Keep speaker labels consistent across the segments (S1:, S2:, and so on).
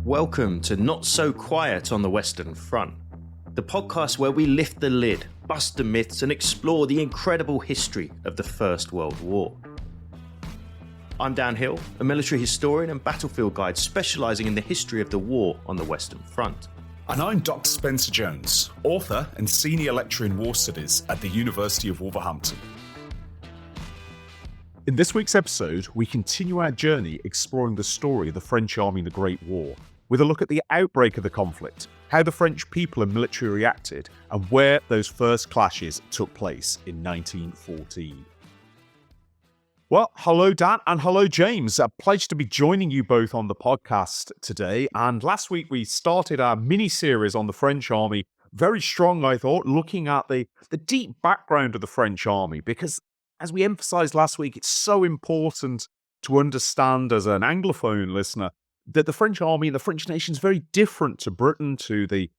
S1: Welcome to Not So Quiet on the Western Front, the podcast where we lift the lid, bust the myths, and explore the incredible history of the First World War. I'm Dan Hill, a military historian and battlefield guide specialising in the history of the war on the Western Front.
S2: And I'm Dr. Spencer Jones, author and senior lecturer in war studies at the University of Wolverhampton.
S3: In this week's episode, we continue our journey exploring the story of the French Army in the Great War, with a look at the outbreak of the conflict, how the French people and military reacted, and where those first clashes took place in 1914. Well, hello Dan and hello James. A pleasure to be joining you both on the podcast today. And last week we started our mini-series on the French Army, very strong I thought, looking at the deep background of the French Army, because as we emphasized last week, it's so important to understand as an Anglophone listener that the French army and the French nation is very different to Britain, to the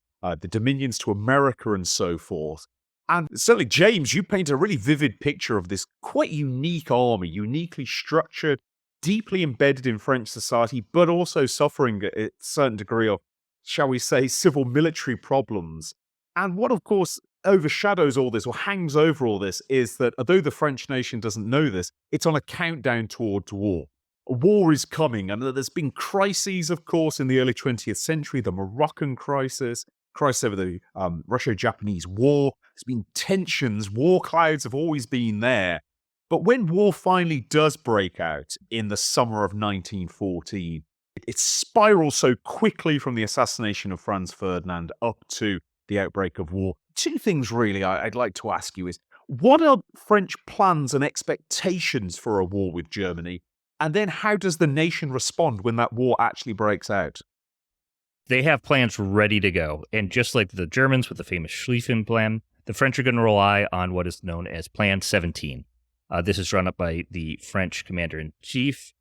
S3: dominions, to America and so forth. And certainly, James, you paint a really vivid picture of this quite unique army, uniquely structured, deeply embedded in French society, but also suffering a certain degree of, shall we say, civil military problems. And what, of course, overshadows all this or hangs over all this is that although the French nation doesn't know this, it's on a countdown towards war. A war is coming, and there's been crises, of course, in the early 20th century, the Moroccan crisis over the Russo-Japanese War. There's been tensions, war clouds have always been there. But when war finally does break out in the summer of 1914, it spirals so quickly from the assassination of Franz Ferdinand up to the outbreak of war. Two things really I'd like to ask you is, what are French plans and expectations for a war with Germany? And then how does the nation respond when that war actually breaks out?
S4: They have plans ready to go. And just like the Germans with the famous Schlieffen Plan, the French are going to rely on what is known as Plan 17. This is run up by the French commander-in-chief,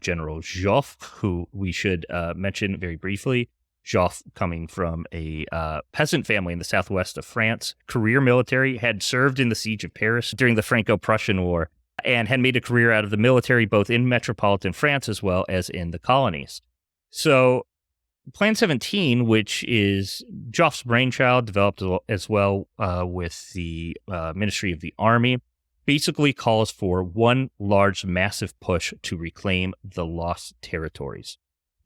S4: General Joffre, who we should mention very briefly. Joffre, coming from a peasant family in the southwest of France, career military, had served in the siege of Paris during the Franco-Prussian War, and had made a career out of the military both in metropolitan France as well as in the colonies. So Plan 17, which is Joffre's brainchild, developed as well with the Ministry of the Army, basically calls for one large, massive push to reclaim the lost territories.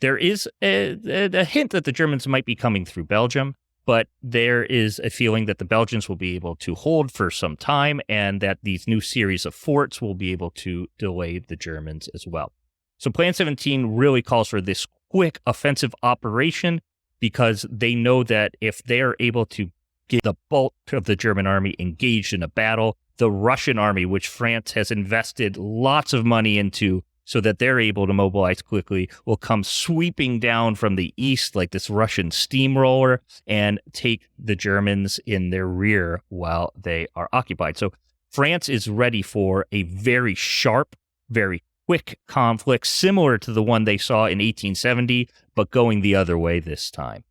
S4: There is a hint that the Germans might be coming through Belgium, but there is a feeling that the Belgians will be able to hold for some time and that these new series of forts will be able to delay the Germans as well. So Plan 17 really calls for this quick offensive operation because they know that if they are able to get the bulk of the German army engaged in a battle, the Russian army, which France has invested lots of money into so that they're able to mobilize quickly, will come sweeping down from the east like this Russian steamroller and take the Germans in their rear while they are occupied. So France is ready for a very sharp, very quick conflict, similar to the one they saw in 1870, but going the other way this time.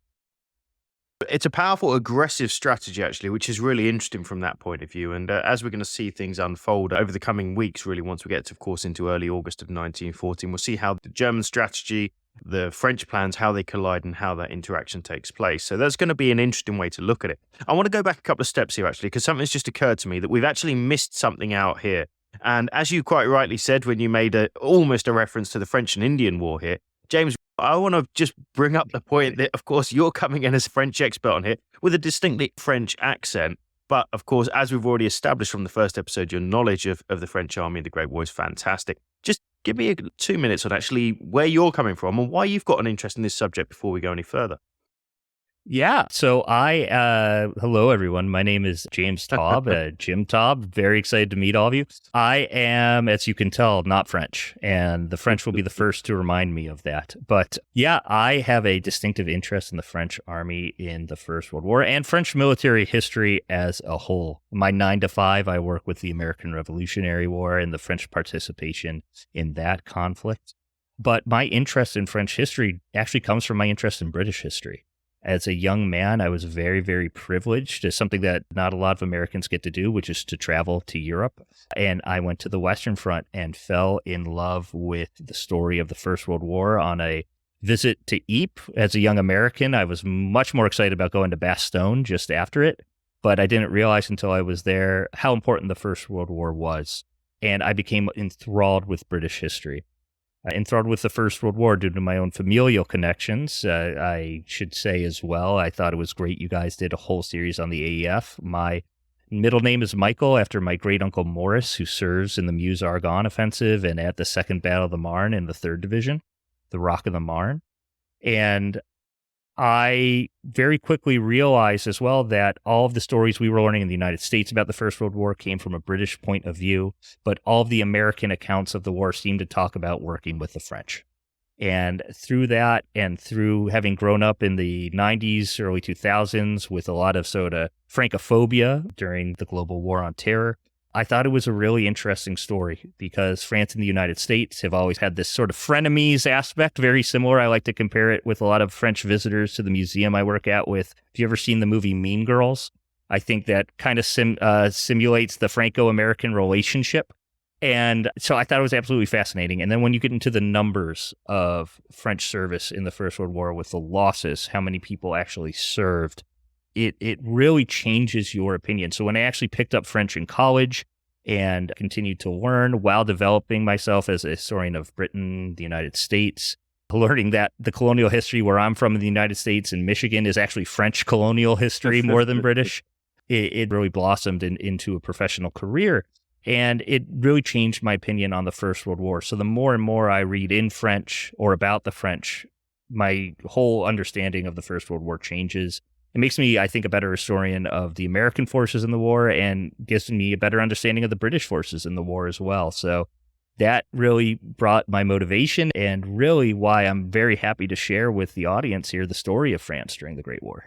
S1: It's a powerful, aggressive strategy, actually, which is really interesting from that point of view. And as we're going to see things unfold over the coming weeks, really, once we get, of course, into early August of 1914, we'll see how the German strategy, the French plans, how they collide and how that interaction takes place. So that's going to be an interesting way to look at it. I want to go back a couple of steps here, actually, because something's just occurred to me that we've actually missed something out here. And as you quite rightly said when you made almost a reference to the French and Indian War here, James, I want to just bring up the point that, of course, you're coming in as a French expert on here with a distinctly French accent. But, of course, as we've already established from the first episode, your knowledge of the French Army and the Great War is fantastic. Just give me 2 minutes on actually where you're coming from and why you've got an interest in this subject before we go any further.
S4: Yeah. So hello everyone. My name is James Taub, Jim Taub. Very excited to meet all of you. I am, as you can tell, not French, and the French will be the first to remind me of that. But yeah, I have a distinctive interest in the French army in the First World War and French military history as a whole. My 9 to 5, I work with the American Revolutionary War and the French participation in that conflict. But my interest in French history actually comes from my interest in British history. As a young man, I was very, very privileged. It's something that not a lot of Americans get to do, which is to travel to Europe. And I went to the Western Front and fell in love with the story of the First World War on a visit to Ypres. As a young American, I was much more excited about going to Bastogne just after it, but I didn't realize until I was there how important the First World War was. And I became enthralled with British history. Enthralled with the First World War due to my own familial connections, I should say as well. I thought it was great you guys did a whole series on the AEF. My middle name is Michael, after my great-uncle Morris, who serves in the Meuse-Argonne Offensive and at the Second Battle of the Marne in the 3rd Division, the Rock of the Marne. And I very quickly realized as well that all of the stories we were learning in the United States about the First World War came from a British point of view, but all of the American accounts of the war seemed to talk about working with the French. And through that, and through having grown up in the 90s, early 2000s, with a lot of sort of Francophobia during the global war on terror, I thought it was a really interesting story because France and the United States have always had this sort of frenemies aspect, very similar. I like to compare it with a lot of French visitors to the museum I work at with. Have you ever seen the movie Mean Girls? I think that kind of simulates the Franco-American relationship. And so I thought it was absolutely fascinating. And then when you get into the numbers of French service in the First World War with the losses, how many people actually served, it really changes your opinion. So when I actually picked up French in college and continued to learn while developing myself as a historian of Britain, the United States, learning that the colonial history where I'm from in the United States and Michigan is actually French colonial history more than British, it really blossomed into a professional career. And it really changed my opinion on the First World War. So the more and more I read in French or about the French, my whole understanding of the First World War changes. It makes me, I think, a better historian of the American forces in the war and gives me a better understanding of the British forces in the war as well. So that really brought my motivation and really why I'm very happy to share with the audience here the story of France during the Great War.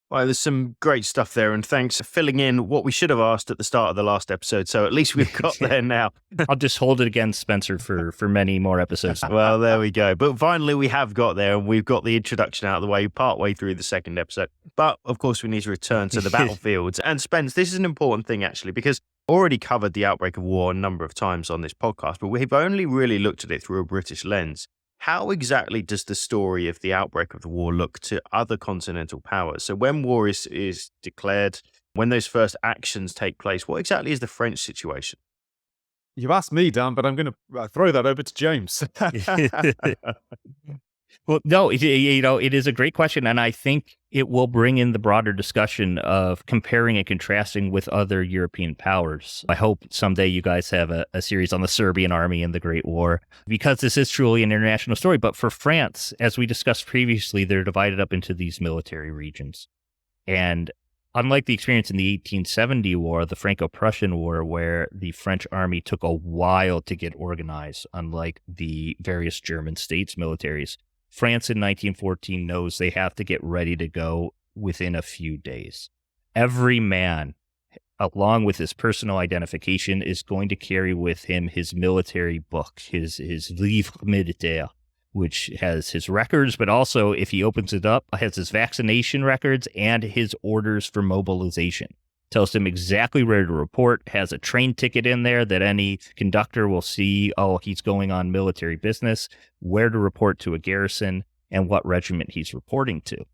S1: Well, there's some great stuff there, and thanks for filling in what we should have asked at the start of the last episode, so at least we've got there now.
S4: I'll just hold it against Spencer for many more episodes.
S1: Well, there we go. But finally, we have got there, and we've got the introduction out of the way partway through the second episode. But, of course, we need to return to the battlefields. And, Spence, this is an important thing, actually, because I already covered the outbreak of war a number of times on this podcast, but we've only really looked at it through a British lens. How exactly does the story of the outbreak of the war look to other continental powers? So when war is declared, when those first actions take place, what exactly is the French situation?
S3: You've asked me, Dan, but I'm going to throw that over to James.
S4: Well, no, it is a great question, and I think it will bring in the broader discussion of comparing and contrasting with other European powers. I hope someday you guys have a series on the Serbian army in the Great War, because this is truly an international story. But for France, as we discussed previously, they're divided up into these military regions. And unlike the experience in the 1870 war, the Franco-Prussian War, where the French army took a while to get organized, unlike the various German states' militaries, France in 1914 knows they have to get ready to go within a few days. Every man, along with his personal identification, is going to carry with him his military book, his livre militaire, which has his records, but also, if he opens it up, has his vaccination records and his orders for mobilization. Tells him exactly where to report, has a train ticket in there that any conductor will see, oh, he's going on military business, where to report to a garrison, and what regiment he's reporting to.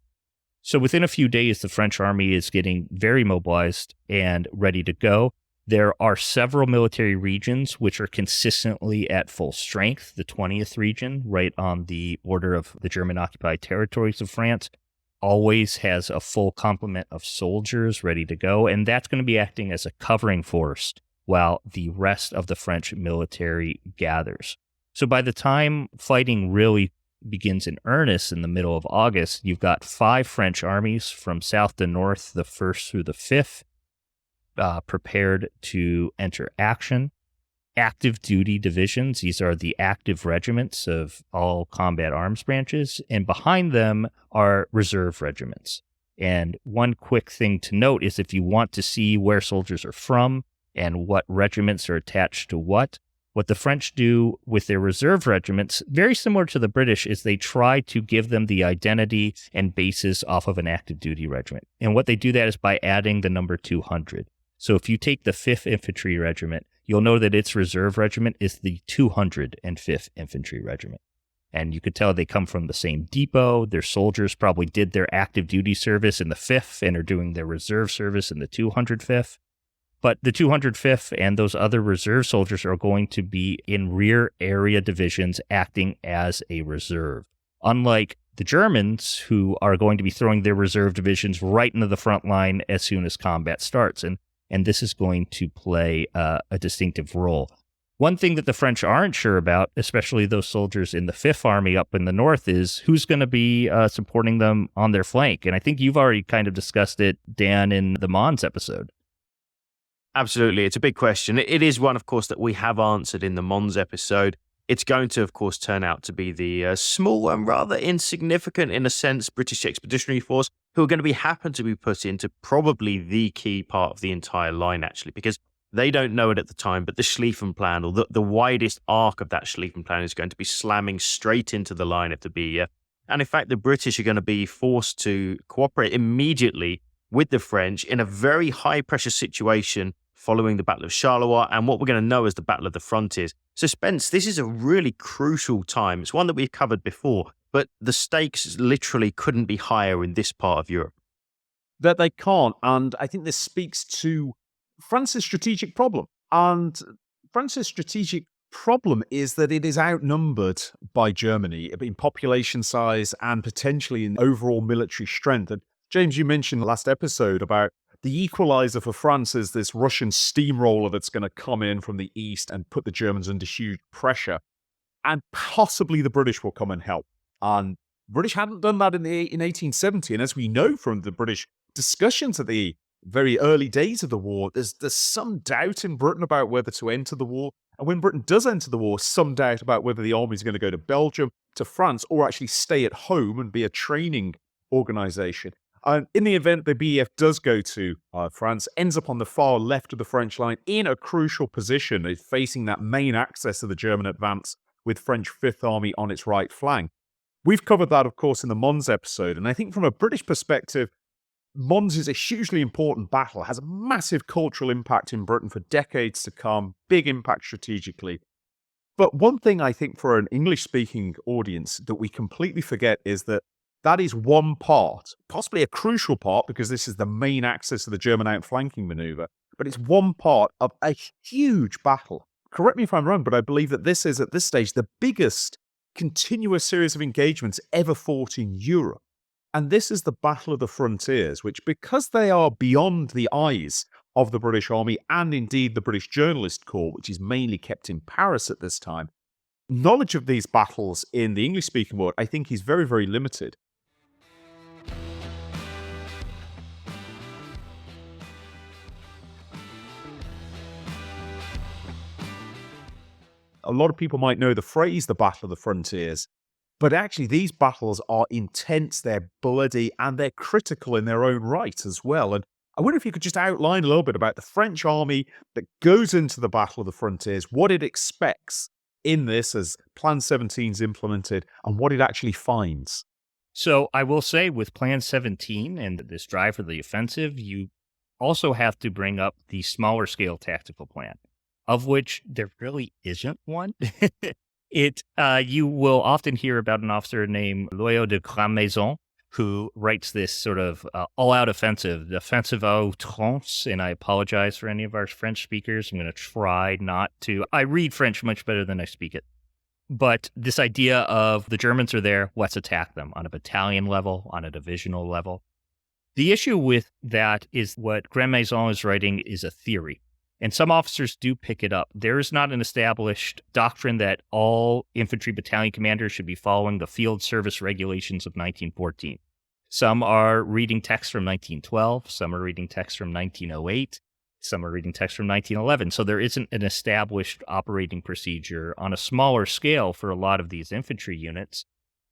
S4: So within a few days, the French army is getting very mobilized and ready to go. There are several military regions which are consistently at full strength. The 20th region, right on the border of the German-occupied territories of France, always has a full complement of soldiers ready to go, and that's going to be acting as a covering force while the rest of the French military gathers. So by the time fighting really begins in earnest in the middle of August, you've got 5 French armies from south to north, the 1st through the 5th, prepared to enter action. Active duty divisions, these are the active regiments of all combat arms branches, and behind them are reserve regiments. And one quick thing to note is if you want to see where soldiers are from and what regiments are attached to what the French do with their reserve regiments, very similar to the British, is they try to give them the identity and basis off of an active duty regiment. And what they do that is by adding the number 200. So if you take the 5th Infantry Regiment, you'll know that its reserve regiment is the 205th Infantry Regiment. And you could tell they come from the same depot. Their soldiers probably did their active duty service in the 5th and are doing their reserve service in the 205th. But the 205th and those other reserve soldiers are going to be in rear area divisions acting as a reserve. Unlike the Germans, who are going to be throwing their reserve divisions right into the front line as soon as combat starts. And this is going to play a distinctive role. One thing that the French aren't sure about, especially those soldiers in the 5th Army up in the north, is who's going to be supporting them on their flank. And I think you've already kind of discussed it, Dan, in the Mons episode.
S1: Absolutely. It's a big question. It is one, of course, that we have answered in the Mons episode. It's going to, of course, turn out to be the small and rather insignificant, in a sense, British Expeditionary Force, who are going to happen to be put into probably the key part of the entire line, actually, because they don't know it at the time, but the Schlieffen Plan, or the widest arc of that Schlieffen Plan, is going to be slamming straight into the line of the BEF. And in fact, the British are going to be forced to cooperate immediately with the French in a very high-pressure situation following the Battle of Charleroi and what we're going to know as the Battle of the Frontiers. So, Spence, this is a really crucial time. It's one that we've covered before, but the stakes literally couldn't be higher in this part of Europe.
S3: That they can't, and I think this speaks to France's strategic problem. And France's strategic problem is that it is outnumbered by Germany in population size and potentially in overall military strength. And James, you mentioned last episode about the equalizer for France is this Russian steamroller that's going to come in from the east and put the Germans under huge pressure. And possibly the British will come and help. And British hadn't done that in 1870. And as we know from the British discussions at the very early days of the war, there's some doubt in Britain about whether to enter the war. And when Britain does enter the war, some doubt about whether the army is going to go to Belgium, to France, or actually stay at home and be a training organization. And in the event the BEF does go to France, ends up on the far left of the French line in a crucial position, facing that main axis of the German advance with French 5th Army on its right flank. We've covered that, of course, in the Mons episode. And I think from a British perspective, Mons is a hugely important battle, has a massive cultural impact in Britain for decades to come, big impact strategically. But one thing I think for an English-speaking audience that we completely forget is that is one part, possibly a crucial part, because this is the main axis of the German outflanking maneuver, but it's one part of a huge battle. Correct me if I'm wrong, but I believe that this is, at this stage, the biggest continuous series of engagements ever fought in Europe. And this is the Battle of the Frontiers, which, because they are beyond the eyes of the British Army and indeed the British Journalist Corps, which is mainly kept in Paris at this time, knowledge of these battles in the English-speaking world, I think, is very, very limited. A lot of people might know the phrase, the Battle of the Frontiers, but actually these battles are intense, they're bloody, and they're critical in their own right as well. And I wonder if you could just outline a little bit about the French army that goes into the Battle of the Frontiers, what it expects in this as Plan 17 is implemented, and what it actually finds.
S4: So I will say with Plan 17 and this drive for the offensive, you also have to bring up the smaller scale tactical plan, of which there really isn't one. You will often hear about an officer named Loyau de Grande Maison, who writes this sort of all-out offensive, the offensive à outrance, and I apologize for any of our French speakers. I'm going to try not to. I read French much better than I speak it. But this idea of the Germans are there, let's attack them on a battalion level, on a divisional level. The issue with that is what Grande Maison is writing is a theory. And some officers do pick it up. There is not an established doctrine that all infantry battalion commanders should be following the field service regulations of 1914. Some are reading text from 1912. Some are reading text from 1908. Some are reading text from 1911. So there isn't an established operating procedure on a smaller scale for a lot of these infantry units.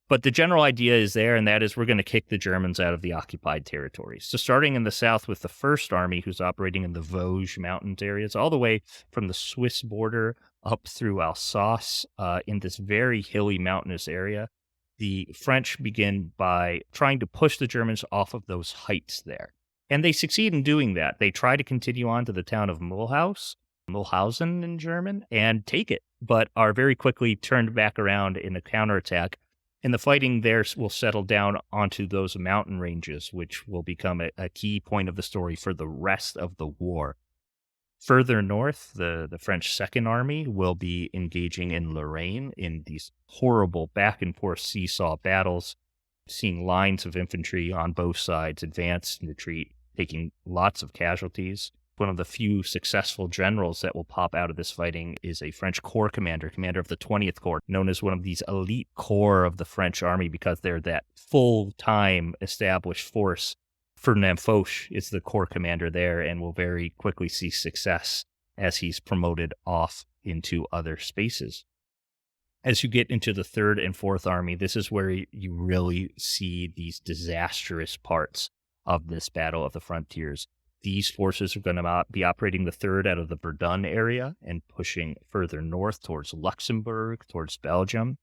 S4: But the general idea is there, and that is we're going to kick the Germans out of the occupied territories. So starting in the south with the First Army, who's operating in the Vosges Mountains areas, all the way from the Swiss border up through Alsace in this very hilly mountainous area, the French begin by trying to push the Germans off of those heights there. And they succeed in doing that. They try to continue on to the town of Mulhouse, Mulhausen in German and take it, but are very quickly turned back around in a counterattack. And the fighting there will settle down onto those mountain ranges, which will become a key point of the story for the rest of the war. Further north, the French Second Army will be engaging in Lorraine in these horrible back and forth seesaw battles, seeing lines of infantry on both sides advance and retreat, taking lots of casualties. One of the few successful generals that will pop out of this fighting is a French corps commander of the 20th Corps, known as one of these elite corps of the French army because they're that full-time established force. Ferdinand Foch is the corps commander there and will very quickly see success as he's promoted off into other spaces. As you get into the 3rd and 4th Army, this is where you really see these disastrous parts of this battle of the frontiers. These forces are going to be operating the 3rd out of the Verdun area and pushing further north towards Luxembourg, towards Belgium,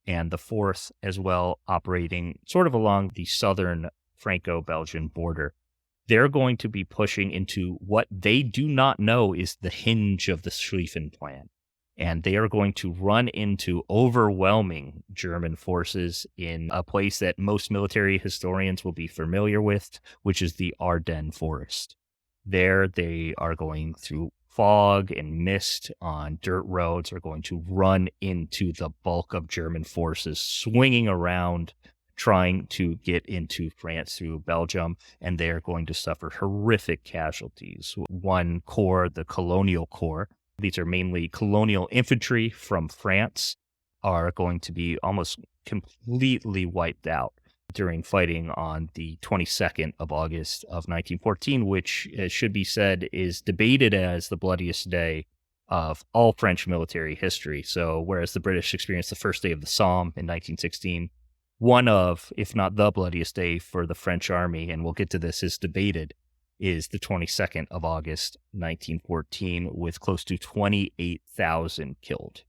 S4: and the 4th as well operating sort of along the southern Franco-Belgian border. They're going to be pushing into what they do not know is the hinge of the Schlieffen Plan. And they are going to run into overwhelming German forces in a place that most military historians will be familiar with, which is the Ardennes Forest. There, they are going through fog and mist on dirt roads, are going to run into the bulk of German forces swinging around, trying to get into France through Belgium, and they are going to suffer horrific casualties. One corps, the Colonial Corps, these are mainly colonial infantry from France, are going to be almost completely wiped out during fighting on the 22nd of August of 1914, which, as should be said, is debated as the bloodiest day of all French military history. So whereas the British experienced the first day of the Somme in 1916, one of, if not the bloodiest day for the French army, and we'll get to this, is debated, is the 22nd of August, 1914, with close to 28,000 killed.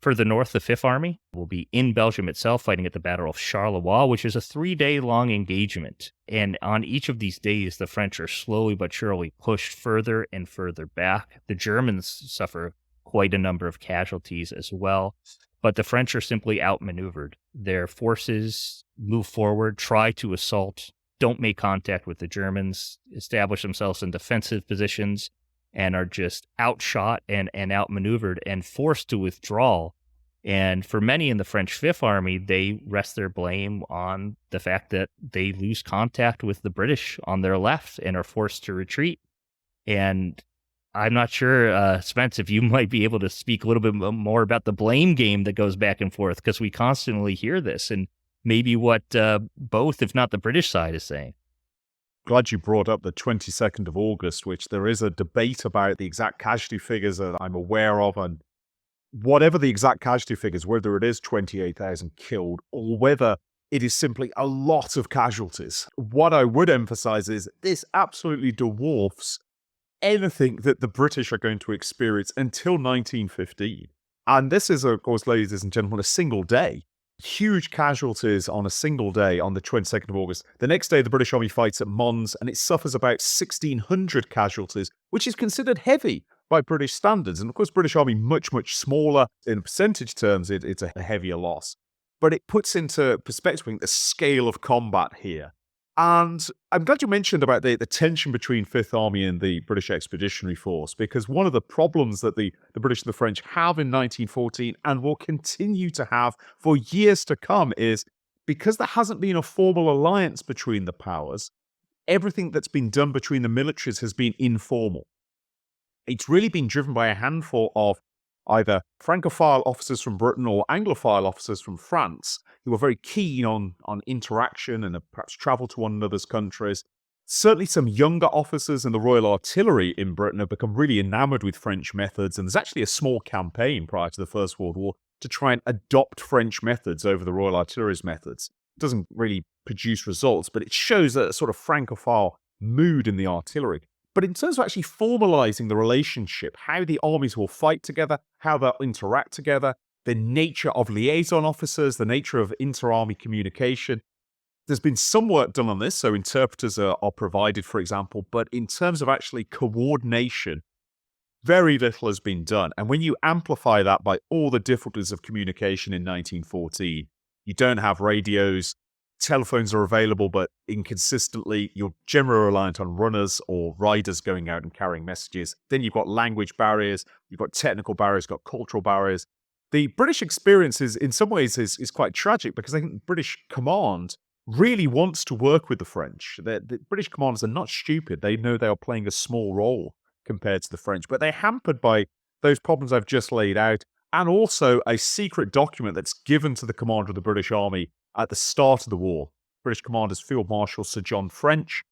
S4: Further north, the Fifth Army will be in Belgium itself, fighting at the Battle of Charleroi, which is a 3-day-long engagement. And on each of these days, the French are slowly but surely pushed further and further back. The Germans suffer quite a number of casualties as well, but the French are simply outmaneuvered. Their forces move forward, try to assault, don't make contact with the Germans, establish themselves in defensive positions, and are just outshot and outmaneuvered and forced to withdraw. And for many in the French Fifth Army, they rest their blame on the fact that they lose contact with the British on their left and are forced to retreat. And I'm not sure, Spence, if you might be able to speak a little bit more about the blame game that goes back and forth, because we constantly hear this, and maybe what both, if not the British side, is saying.
S3: Glad you brought up the 22nd of August, which there is a debate about the exact casualty figures that I'm aware of. And whatever the exact casualty figures, whether it is 28,000 killed or whether it is simply a lot of casualties, what I would emphasize is this absolutely dwarfs anything that the British are going to experience until 1915. And this is, of course, ladies and gentlemen, a single day. Huge casualties on a single day on the 22nd of August. The next day, the British Army fights at Mons, and it suffers about 1,600 casualties, which is considered heavy by British standards. And of course, British Army much, much smaller. In percentage terms, it's a heavier loss. But it puts into perspective, I think, the scale of combat here. And I'm glad you mentioned about the tension between Fifth Army and the British Expeditionary Force, because one of the problems that the British and the French have in 1914 and will continue to have for years to come is because there hasn't been a formal alliance between the powers, everything that's been done between the militaries has been informal. It's really been driven by a handful of either Francophile officers from Britain or Anglophile officers from France who were very keen on interaction and perhaps travel to one another's countries. Certainly some younger officers in the Royal Artillery in Britain have become really enamored with French methods, and there's actually a small campaign prior to the First World War to try and adopt French methods over the Royal Artillery's methods. It doesn't really produce results, but it shows a sort of Francophile mood in the artillery. But in terms of actually formalizing the relationship, how the armies will fight together, how they'll interact together, the nature of liaison officers, the nature of inter-army communication, there's been some work done on this, so interpreters are provided, for example, but in terms of actually coordination, very little has been done. And when you amplify that by all the difficulties of communication in 1914, you don't have radios, telephones are available, but inconsistently. You're generally reliant on runners or riders going out and carrying messages. Then you've got language barriers, you've got technical barriers, you've got cultural barriers. The British experience is, in some ways, is quite tragic because I think the British command really wants to work with the French. The British commanders are not stupid. They know they are playing a small role compared to the French, but they're hampered by those problems I've just laid out, and also a secret document that's given to the commander of the British Army at the start of the war. British commanders Field Marshal Sir John French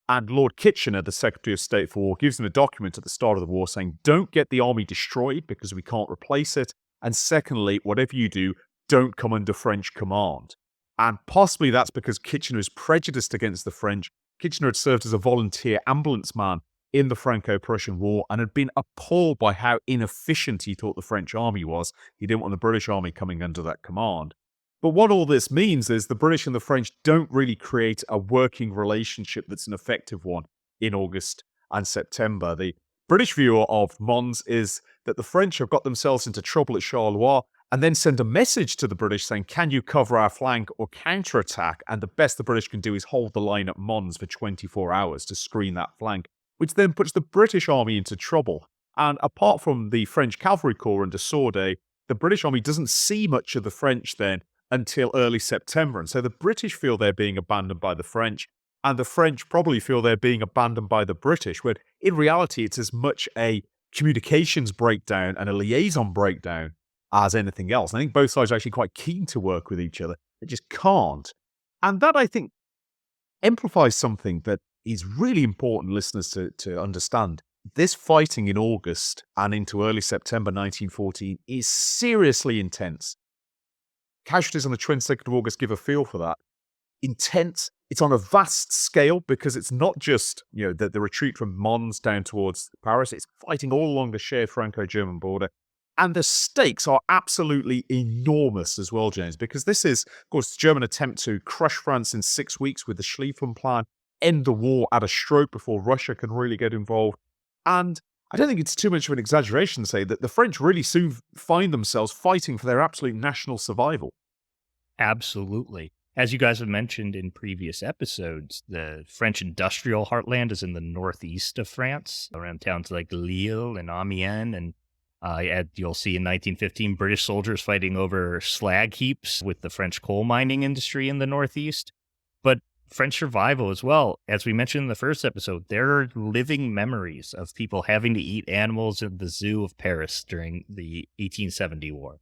S3: and Lord Kitchener, the Secretary of State for War, gives them a document at the start of the war saying, don't get the army destroyed because we can't replace it. And secondly, whatever you do, don't come under French command. And possibly that's because Kitchener is prejudiced against the French. Kitchener had served as a volunteer ambulance man in the Franco-Prussian War and had been appalled by how inefficient he thought the French army was. He didn't want the British army coming under that command. But what all this means is the British and the French don't really create a working relationship that's an effective one in August and September. The British view of Mons is that the French have got themselves into trouble at Charleroi and then send a message to the British saying, can you cover our flank or counterattack? And the best the British can do is hold the line at Mons for 24 hours to screen that flank, which then puts the British army into trouble. And apart from the French Cavalry Corps under Sordet, the British army doesn't see much of the French then until early September. And so the British feel they're being abandoned by the French, and the French probably feel they're being abandoned by the British, when in reality it's as much a communications breakdown and a liaison breakdown as anything else. I think both sides are actually quite keen to work with each other. They just can't. And that, I think, amplifies something that is really important, listeners, to understand. This fighting in August and into early September 1914 is seriously intense. Casualties on the 22nd of August give a feel for that. Intense. It's on a vast scale because it's not just, the retreat from Mons down towards Paris. It's fighting all along the shared Franco-German border. And the stakes are absolutely enormous as well, James, because this is, of course, the German attempt to crush France in 6 weeks with the Schlieffen Plan, end the war at a stroke before Russia can really get involved. And I don't think it's too much of an exaggeration to say that the French really soon find themselves fighting for their absolute national survival.
S4: Absolutely. As you guys have mentioned in previous episodes, the French industrial heartland is in the northeast of France, around towns like Lille and Amiens. And you'll see in 1915 British soldiers fighting over slag heaps with the French coal mining industry in the northeast. But French survival as well. As we mentioned in the first episode, there are living memories of people having to eat animals in the zoo of Paris during the 1870 war.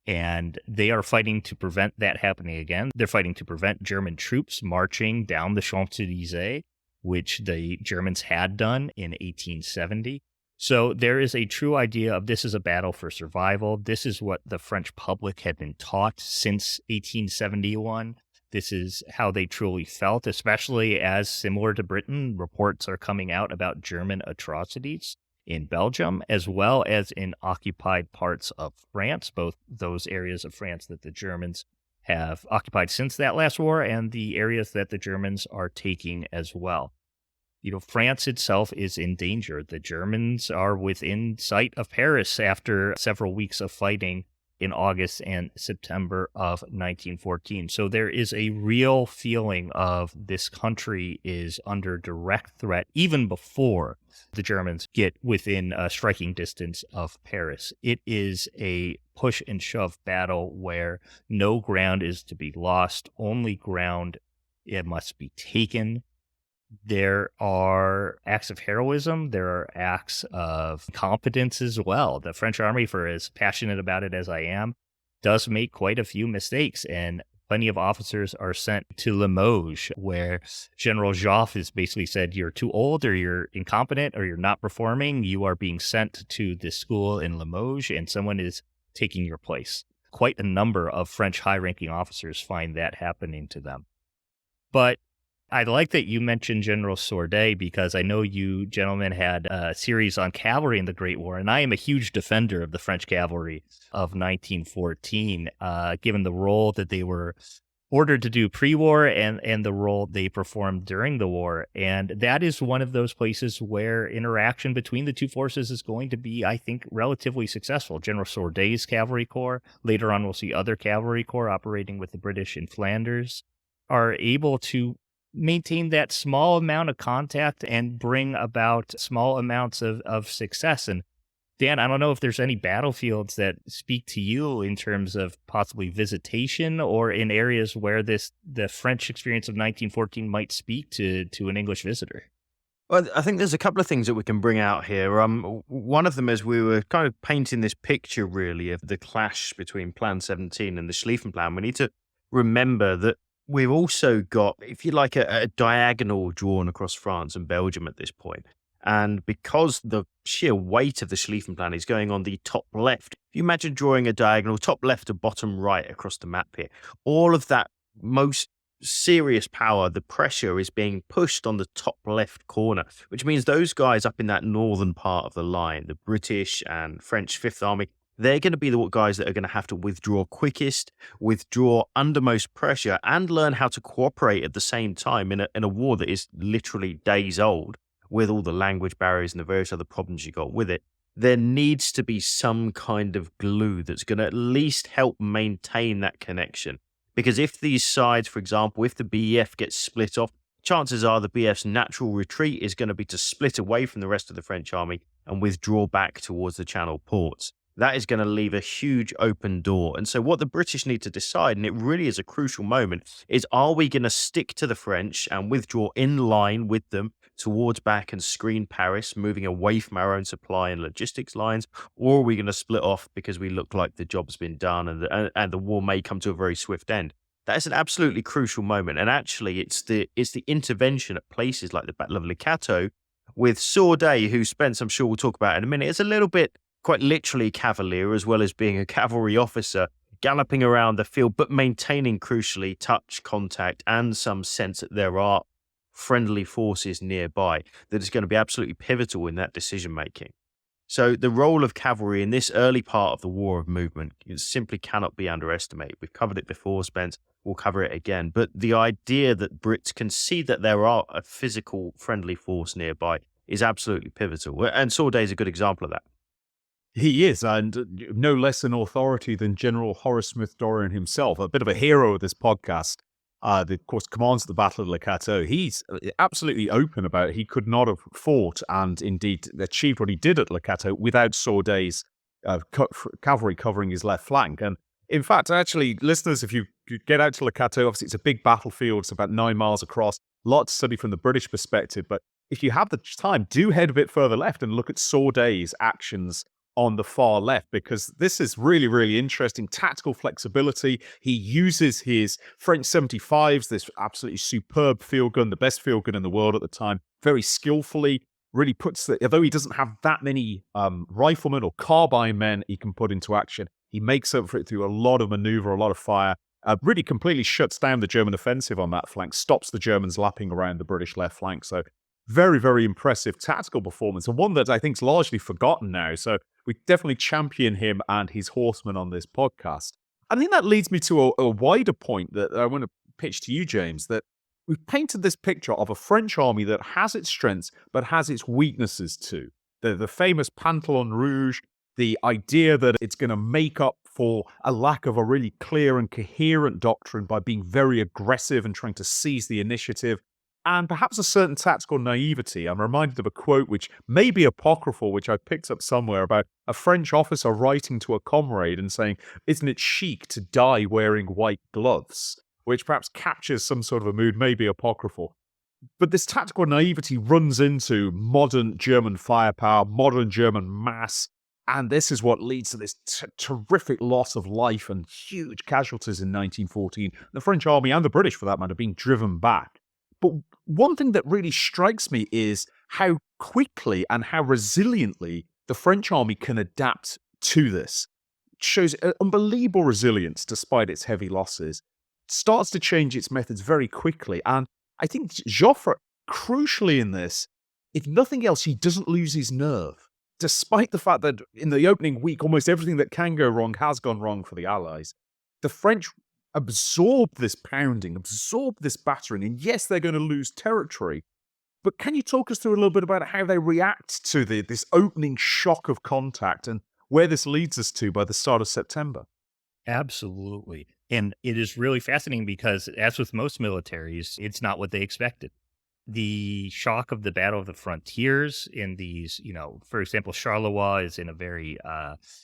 S4: And they are fighting to prevent that happening again. They're fighting to prevent German troops marching down the Champs-Élysées, which the Germans had done in 1870. So there is a true idea of this is a battle for survival. This is what the French public had been taught since 1871. This is how they truly felt, especially as, similar to Britain, reports are coming out about German atrocities in Belgium, as well as in occupied parts of France, both those areas of France that the Germans have occupied since that last war and the areas that the Germans are taking as well. France itself is in danger. The Germans are within sight of Paris after several weeks of fighting in August and September of 1914. So there is a real feeling of this country is under direct threat even before the Germans get within striking distance of Paris. It is a push and shove battle where no ground is to be lost, only ground it must be taken. There are acts of heroism. There are acts of competence as well. The French army, for as passionate about it as I am, does make quite a few mistakes, and plenty of officers are sent to Limoges, where General Joffre has basically said, you're too old, or you're incompetent, or you're not performing. You are being sent to this school in Limoges, and someone is taking your place. Quite a number of French high-ranking officers find that happening to them. But I like that you mentioned General Sordet, because I know you gentlemen had a series on cavalry in the Great War, and I am a huge defender of the French cavalry of 1914, given the role that they were ordered to do pre-war and the role they performed during the war. And that is one of those places where interaction between the two forces is going to be, I think, relatively successful. General Sourdet's cavalry corps, later on we'll see other cavalry corps operating with the British in Flanders, are able to maintain that small amount of contact and bring about small amounts of success. And Dan, I don't know if there's any battlefields that speak to you in terms of possibly visitation or in areas where the French experience of 1914 might speak to an English visitor.
S1: Well, I think there's a couple of things that we can bring out here. One of them is we were kind of painting this picture, really, of the clash between Plan 17 and the Schlieffen Plan. We need to remember that we've also got, if you like, a diagonal drawn across France and Belgium at this point. And because the sheer weight of the Schlieffen Plan is going on the top left, if you imagine drawing a diagonal top left to bottom right across the map here, all of that most serious power, the pressure is being pushed on the top left corner, which means those guys up in that northern part of the line, the British and French Fifth Army, they're going to be the guys that are going to have to withdraw quickest, withdraw under most pressure, and learn how to cooperate at the same time in a war that is literally days old, with all the language barriers and the various other problems you got with it. There needs to be some kind of glue that's going to at least help maintain that connection. Because if these sides, for example, if the BEF gets split off, chances are the BF's natural retreat is going to be to split away from the rest of the French army and withdraw back towards the Channel ports. That is going to leave a huge open door. And so what the British need to decide, and it really is a crucial moment, is are we going to stick to the French and withdraw in line with them towards back and screen Paris, moving away from our own supply and logistics lines, or are we going to split off because we look like the job's been done and the war may come to a very swift end? That is an absolutely crucial moment. And actually, it's the intervention at places like the Battle of Le Cateau with Sourdet, who spent, I'm sure we'll talk about in a minute, is a little bit quite literally cavalier as well as being a cavalry officer, galloping around the field, but maintaining, crucially, touch, contact, and some sense that there are friendly forces nearby that is going to be absolutely pivotal in that decision-making. So the role of cavalry in this early part of the war of movement simply cannot be underestimated. We've covered it before, Spence. We'll cover it again. But the idea that Brits can see that there are a physical friendly force nearby is absolutely pivotal. And Sourdet is a good example of that.
S3: He is, and no less an authority than General Horace Smith-Dorrien himself, a bit of a hero of this podcast. That, of course, commands the Battle of Le Cateau. He's absolutely open about it. He could not have fought and indeed achieved what he did at Le Cateau without Sourdet's cavalry covering his left flank. And in fact, actually, listeners, if you get out to Le Cateau, obviously it's a big battlefield. It's about 9 miles across. A lot to study from the British perspective. But if you have the time, do head a bit further left and look at Sourdet's actions on the far left, because this is really, really interesting. Tactical flexibility. He uses his French 75s, this absolutely superb field gun, the best field gun in the world at the time, very skillfully, really puts although he doesn't have that many riflemen or carbine men he can put into action, he makes up for it through a lot of maneuver, a lot of fire, really completely shuts down the German offensive on that flank, stops the Germans lapping around the British left flank. So very, very impressive tactical performance, and one that I think is largely forgotten now. So we definitely champion him and his horsemen on this podcast. I think that leads me to a wider point that I want to pitch to you, James, that we've painted this picture of a French army that has its strengths, but has its weaknesses too. The famous Pantalon Rouge, the idea that it's going to make up for a lack of a really clear and coherent doctrine by being very aggressive and trying to seize the initiative, and perhaps a certain tactical naivety. I'm reminded of a quote which may be apocryphal, which I picked up somewhere, about a French officer writing to a comrade and saying, "Isn't it chic to die wearing white gloves?" Which perhaps captures some sort of a mood, maybe apocryphal. But this tactical naivety runs into modern German firepower, modern German mass, and this is what leads to this terrific loss of life and huge casualties in 1914. The French army, and the British for that matter, being driven back. But one thing that really strikes me is how quickly and how resiliently the French army can adapt to this. It shows unbelievable resilience despite its heavy losses. It starts to change its methods very quickly. And I think Joffre, crucially in this, if nothing else, he doesn't lose his nerve. Despite the fact that in the opening week, almost everything that can go wrong has gone wrong for the Allies. The French absorb this pounding, absorb this battering, and yes, they're going to lose territory. But can you talk us through a little bit about how they react to this opening shock of contact and where this leads us to by the start of September?
S4: Absolutely. And it is really fascinating because, as with most militaries, it's not what they expected. The shock of the Battle of the Frontiers in these, for example, Charleroi is in a very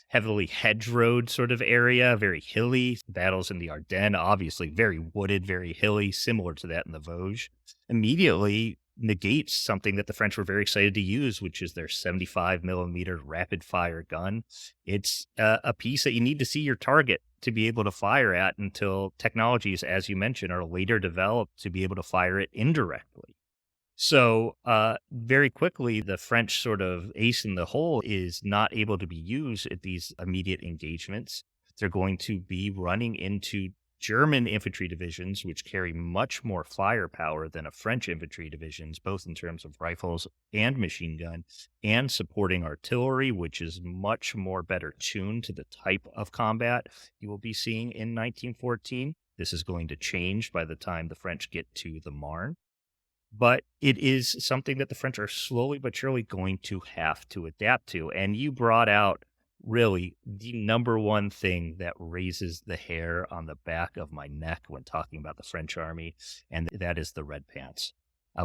S4: heavily hedgerowed sort of area, very hilly. Battles in the Ardennes, obviously very wooded, very hilly, similar to that in the Vosges. Immediately negates something that the French were very excited to use, which is their 75 millimeter rapid fire gun. It's a piece that you need to see your target to be able to fire at until technologies, as you mentioned, are later developed to be able to fire it indirectly. So very quickly, the French sort of ace in the hole is not able to be used at these immediate engagements. They're going to be running into German infantry divisions, which carry much more firepower than a French infantry divisions, both in terms of rifles and machine gun, and supporting artillery, which is much more better tuned to the type of combat you will be seeing in 1914. This is going to change by the time the French get to the Marne. But it is something that the French are slowly but surely going to have to adapt to. And you brought out really the number one thing that raises the hair on the back of my neck when talking about the French army, and that is the red pants.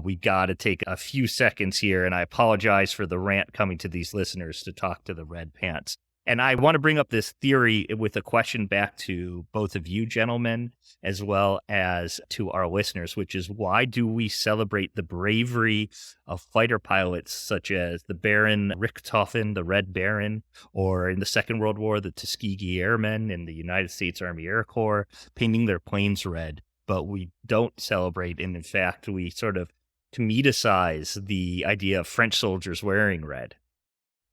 S4: We got to take a few seconds here, and I apologize for the rant coming to these listeners to talk to the red pants. And I want to bring up this theory with a question back to both of you gentlemen, as well as to our listeners, which is, why do we celebrate the bravery of fighter pilots such as the Baron Richthofen, the Red Baron, or in the Second World War, the Tuskegee Airmen in the United States Army Air Corps, painting their planes red, but we don't celebrate, and in fact, we sort of comedicize the idea of French soldiers wearing red?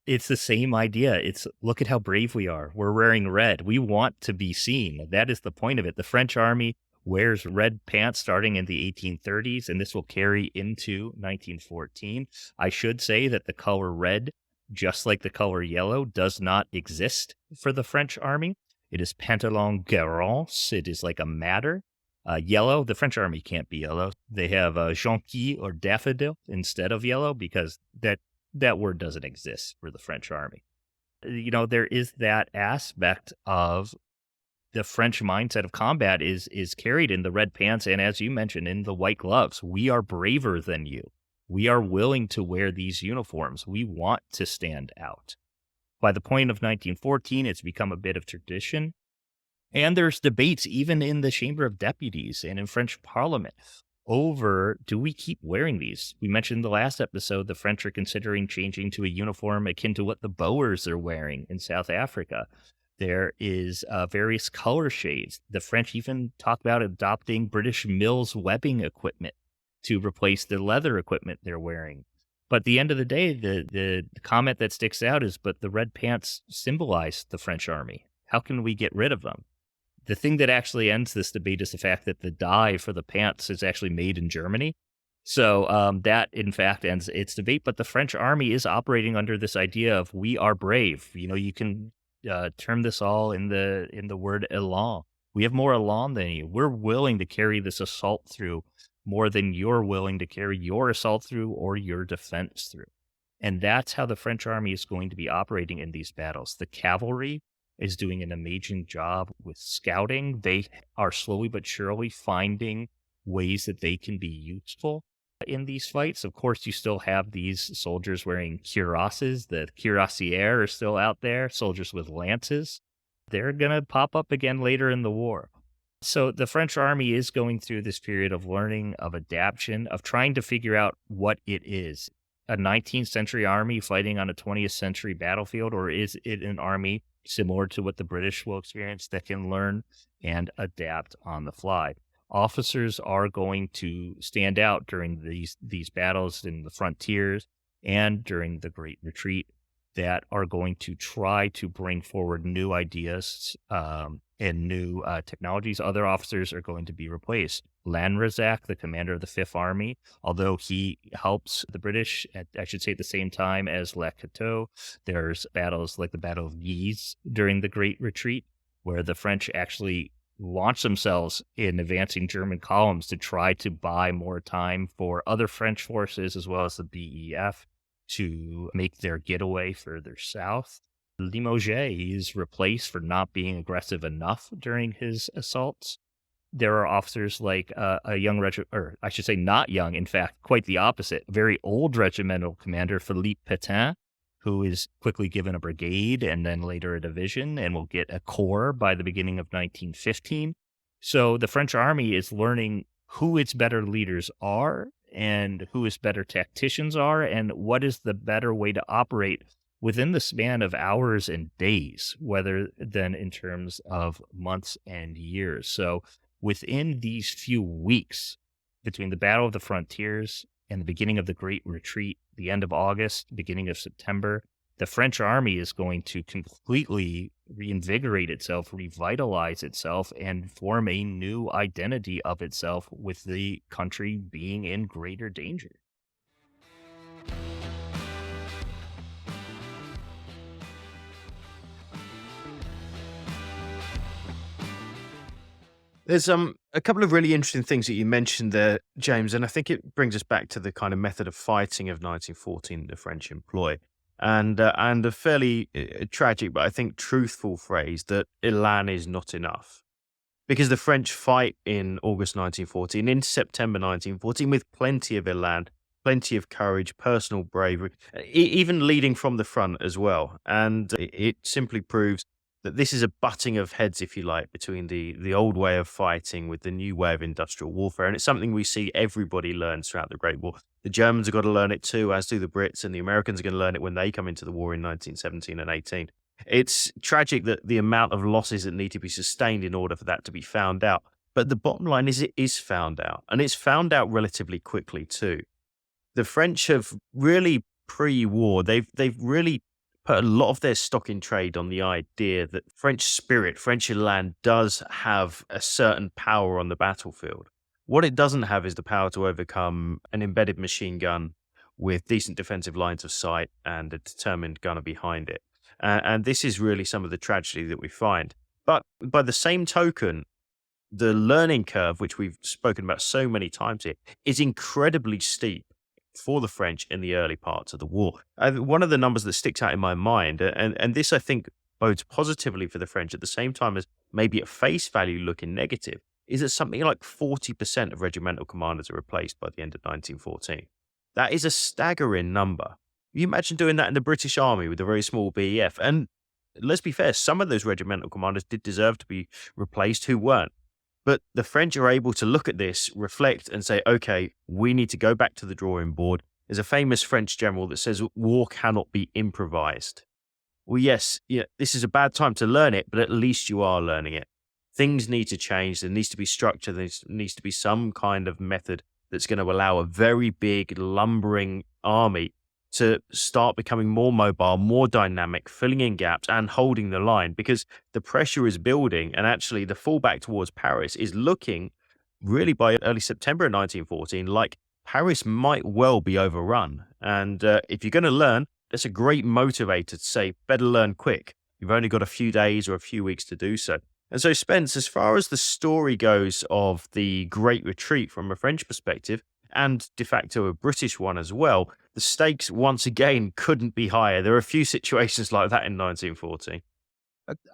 S4: It's the same idea. It's, look at how brave we are. We're wearing red. We want to be seen. That is the point of it. The French army wears red pants starting in the 1830s, and this will carry into 1914. I should say that the color red, just like the color yellow, does not exist for the French army. It is pantalon garance. It is like a madder. Yellow, the French army can't be yellow. They have jonquille or daffodil instead of yellow, because that word doesn't exist for the French army. There is that aspect of the French mindset of combat is carried in the red pants, and as you mentioned, in the white gloves. We are braver than you. We are willing to wear these uniforms. We want to stand out. By the point of 1914, it's become a bit of tradition. And there's debates even in the Chamber of Deputies and in French Parliament over, do we keep wearing these? We mentioned in the last episode, the French are considering changing to a uniform akin to what the Boers are wearing in South Africa. There is various color shades. The French even talk about adopting British Mills webbing equipment to replace the leather equipment they're wearing. But at the end of the day, the comment that sticks out is, but the red pants symbolize the French army. How can we get rid of them? The thing that actually ends this debate is the fact that the dye for the pants is actually made in Germany. So that, in fact, ends its debate. But the French army is operating under this idea of, we are brave. You can term this all in the word élan. We have more élan than you. We're willing to carry this assault through more than you're willing to carry your assault through or your defense through. And that's how the French army is going to be operating in these battles. The cavalry is doing an amazing job with scouting. They are slowly but surely finding ways that they can be useful in these fights. Of course, you still have these soldiers wearing cuirasses. The cuirassiers are still out there, soldiers with lances. They're going to pop up again later in the war. So the French army is going through this period of learning, of adaptation, of trying to figure out what it is. A 19th century army fighting on a 20th century battlefield, or is it an army similar to what the British will experience that can learn and adapt on the fly? Officers are going to stand out during these battles in the frontiers and during the Great Retreat, that are going to try to bring forward new ideas and new technologies. Other officers are going to be replaced. Lanrezac, the commander of the Fifth Army, although he helps the British, at the same time as Lecateau, there's battles like the Battle of Guise during the Great Retreat, where the French actually launch themselves in advancing German columns to try to buy more time for other French forces as well as the BEF to make their getaway further south. Limoges is replaced for not being aggressive enough during his assaults. There are officers like a young regiment, or I should say not young, in fact, quite the opposite, a very old regimental commander, Philippe Pétain, who is quickly given a brigade and then later a division and will get a corps by the beginning of 1915. So the French army is learning who its better leaders are and who its better tacticians are and what is the better way to operate within the span of hours and days, rather than in terms of months and years. So within these few weeks between the Battle of the Frontiers and the beginning of the Great Retreat, the end of August, beginning of September, the French army is going to completely reinvigorate itself, revitalize itself, and form a new identity of itself with the country being in greater danger.
S1: There's a couple of really interesting things that you mentioned there, James, and I think it brings us back to the kind of method of fighting of 1914 the French employ, and a fairly tragic, but I think truthful phrase that "élan is not enough," because the French fight in August 1914, in September 1914, with plenty of élan, plenty of courage, personal bravery, even leading from the front as well, and it simply proves that this is a butting of heads, if you like, between the old way of fighting with the new way of industrial warfare. And it's something we see everybody learns throughout the Great War. The Germans have got to learn it too, as do the Brits, and the Americans are going to learn it when they come into the war in 1917 and 18. It's tragic that the amount of losses that need to be sustained in order for that to be found out. But the bottom line is it is found out, and it's found out relatively quickly too. The French have really pre-war, they've really put a lot of their stock in trade on the idea that French spirit, French élan does have a certain power on the battlefield. What it doesn't have is the power to overcome an embedded machine gun with decent defensive lines of sight and a determined gunner behind it. And this is really some of the tragedy that we find. But by the same token, the learning curve, which we've spoken about so many times here, is incredibly steep for the French in the early parts of the war. One of the numbers that sticks out in my mind, and this I think bodes positively for the French at the same time as maybe at face value looking negative, is that something like 40% of regimental commanders are replaced by the end of 1914. That is a staggering number. You imagine doing that in the British Army with a very small BEF. And let's be fair, some of those regimental commanders did deserve to be replaced who weren't. But the French are able to look at this, reflect, and say, okay, we need to go back to the drawing board. There's a famous French general that says war cannot be improvised. Well, yes, this is a bad time to learn it, but at least you are learning it. Things need to change. There needs to be structure. There needs to be some kind of method that's going to allow a very big, lumbering army to start becoming more mobile, more dynamic, filling in gaps and holding the line, because the pressure is building. And actually the fallback towards Paris is looking really by early September of 1914 like Paris might well be overrun. And if you're going to learn, that's a great motivator to say, better learn quick. You've only got a few days or a few weeks to do so. And so, Spence, as far as the story goes of the Great Retreat from a French perspective, and de facto a British one as well, the stakes once again couldn't be higher. There are a few situations like that in 1914.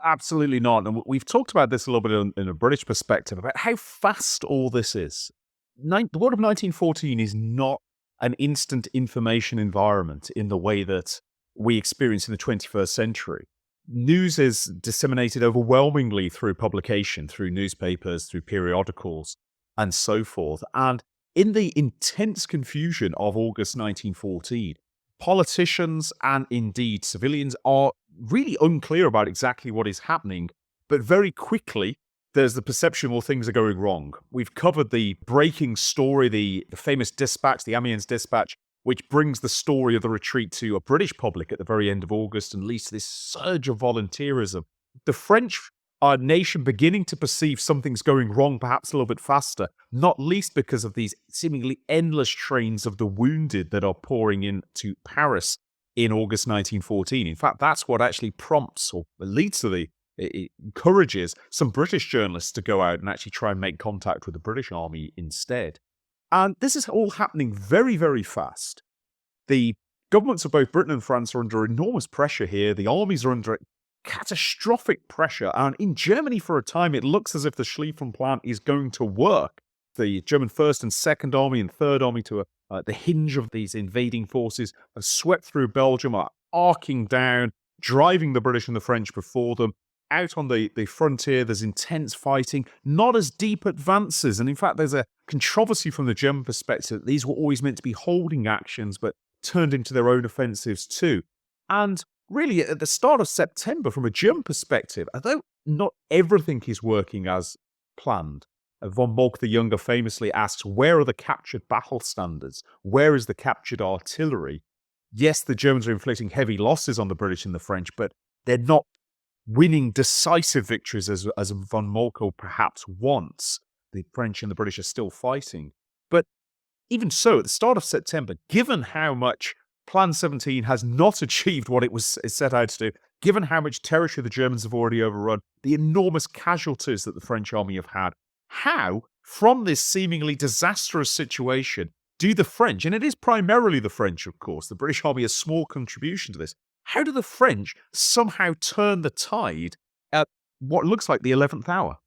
S3: Absolutely not. And we've talked about this a little bit in a British perspective about how fast all this is. The war of 1914 is not an instant information environment in the way that we experience in the 21st century. News is disseminated overwhelmingly through publication, through newspapers, through periodicals, and so forth. And in the intense confusion of August 1914, politicians and indeed civilians are really unclear about exactly what is happening, but very quickly there's the perception, well, things are going wrong. We've covered the breaking story, the famous dispatch, the Amiens dispatch, which brings the story of the retreat to a British public at the very end of August and leads to this surge of volunteerism. The French are a nation beginning to perceive something's going wrong perhaps a little bit faster, not least because of these seemingly endless trains of the wounded that are pouring into Paris in August 1914. In fact, that's what actually prompts or leads to the It encourages some British journalists to go out and actually try and make contact with the British Army instead. And this is all happening very, very fast. The governments of both Britain and France are under enormous pressure here. The armies are under catastrophic pressure. And in Germany, for a time, it looks as if the Schlieffen Plan is going to work. The German 1st and 2nd Army and 3rd Army, to the hinge of these invading forces, have swept through Belgium, are arcing down, driving the British and the French before them. Out on the frontier, there's intense fighting, not as deep advances. And in fact, there's a controversy from the German perspective that these were always meant to be holding actions, but turned into their own offensives too. And really, at the start of September, from a German perspective, although not everything is working as planned, von Moltke the Younger famously asks, where are the captured battle standards? Where is the captured artillery? Yes, the Germans are inflicting heavy losses on the British and the French, but they're not winning decisive victories as von Moltke perhaps wants. The French and the British are still fighting. But even so, at the start of September, given how much Plan 17 has not achieved what it was set out to do, given how much territory the Germans have already overrun, the enormous casualties that the French army have had, how, from this seemingly disastrous situation, do the French, and it is primarily the French, of course, the British army a small contribution to this, how do the French somehow turn the tide at what looks like the 11th hour?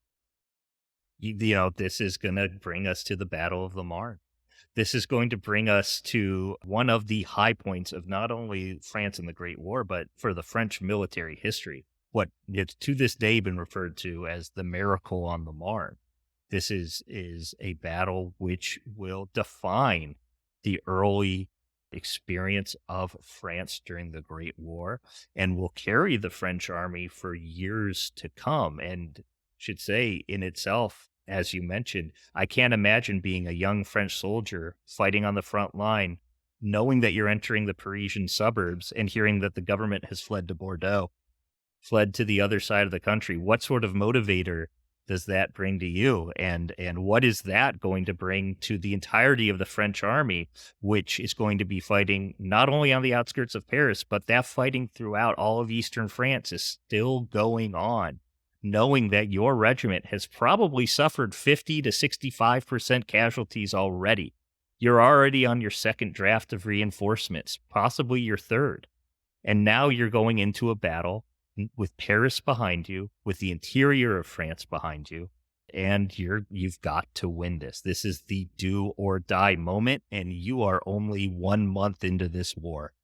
S4: This is going to bring us to the Battle of the Marne. This is going to bring us to one of the high points of not only France and the Great War, but for the French military history. What it's to this day been referred to as the Miracle on the Marne. This is a battle which will define the early experience of France during the Great War and will carry the French army for years to come. And should say in itself, as you mentioned, I can't imagine being a young French soldier fighting on the front line, knowing that you're entering the Parisian suburbs and hearing that the government has fled to Bordeaux, fled to the other side of the country. What sort of motivator does that bring to you? And what is that going to bring to the entirety of the French army, which is going to be fighting not only on the outskirts of Paris, but that fighting throughout all of Eastern France is still going on, knowing that your regiment has probably suffered 50 to 65% casualties already. You're already on your second draft of reinforcements, possibly your third. And now you're going into a battle with Paris behind you, with the interior of France behind you, and you've got to win this. This is the do or die moment, and you are only 1 month into this war.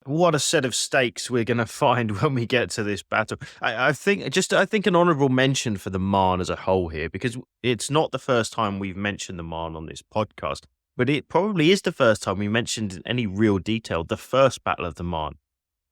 S1: What a set of stakes we're going to find when we get to this battle. I think an honourable mention for the Marne as a whole here, because it's not the first time we've mentioned the Marne on this podcast, but it probably is the first time we mentioned in any real detail the first Battle of the Marne.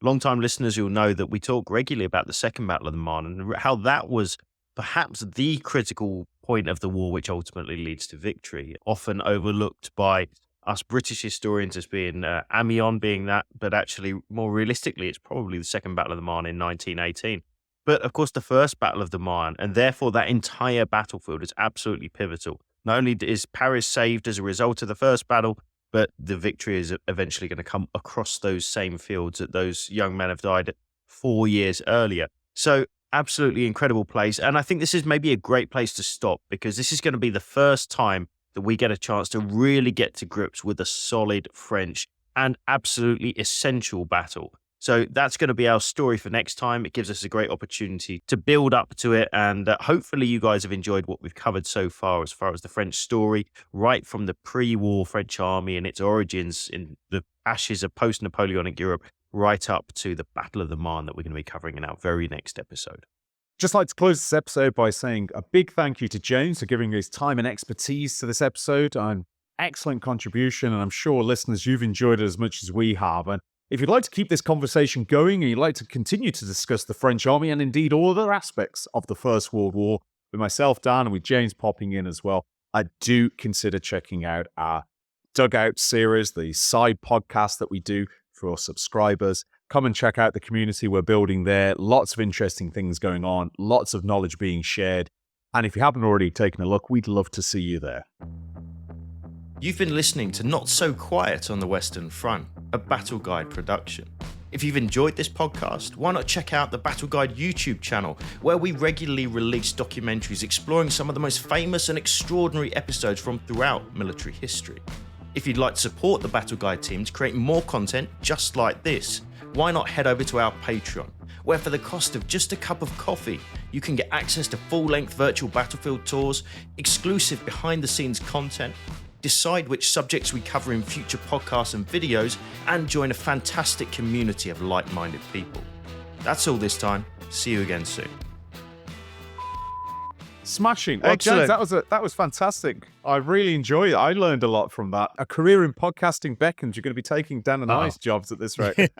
S1: Long-time listeners will know that we talk regularly about the Second Battle of the Marne and how that was perhaps the critical point of the war which ultimately leads to victory, often overlooked by us British historians as being Amiens being that, but actually more realistically it's probably the Second Battle of the Marne in 1918. But of course the First Battle of the Marne, and therefore that entire battlefield, is absolutely pivotal. Not only is Paris saved as a result of the first battle, but the victory is eventually going to come across those same fields that those young men have died 4 years earlier. So absolutely incredible place. And I think this is maybe a great place to stop, because this is going to be the first time that we get a chance to really get to grips with a solid French and absolutely essential battle. So that's going to be our story for next time. It gives us a great opportunity to build up to it. And hopefully you guys have enjoyed what we've covered so far as the French story, right from the pre-war French army and its origins in the ashes of post-Napoleonic Europe, right up to the Battle of the Marne that we're going to be covering in our very next episode.
S3: Just like to close this episode by saying a big thank you to James for giving his time and expertise to this episode. An excellent contribution, and I'm sure listeners, you've enjoyed it as much as we have. And if you'd like to keep this conversation going and you'd like to continue to discuss the French army and indeed all other aspects of the First World War with myself, Dan, and with James popping in as well, I do consider checking out our Dugout series, the side podcast that we do for our subscribers. Come and check out the community we're building there. Lots of interesting things going on, lots of knowledge being shared. And if you haven't already taken a look, we'd love to see you there.
S1: You've been listening to Not So Quiet on the Western Front, a Battle Guide production. If you've enjoyed this podcast, why not check out the Battle Guide YouTube channel, where we regularly release documentaries exploring some of the most famous and extraordinary episodes from throughout military history. If you'd like to support the Battle Guide team to create more content just like this, why not head over to our Patreon, where for the cost of just a cup of coffee, you can get access to full-length virtual battlefield tours, exclusive behind-the-scenes content, decide which subjects we cover in future podcasts and videos, and join a fantastic community of like-minded people. That's all this time. See you again soon.
S3: Smashing. Well,
S1: Excellent.
S3: James, that was fantastic. I really enjoyed it. I learned a lot from that. A career in podcasting beckons. You're going to be taking Dan and I's jobs at this rate.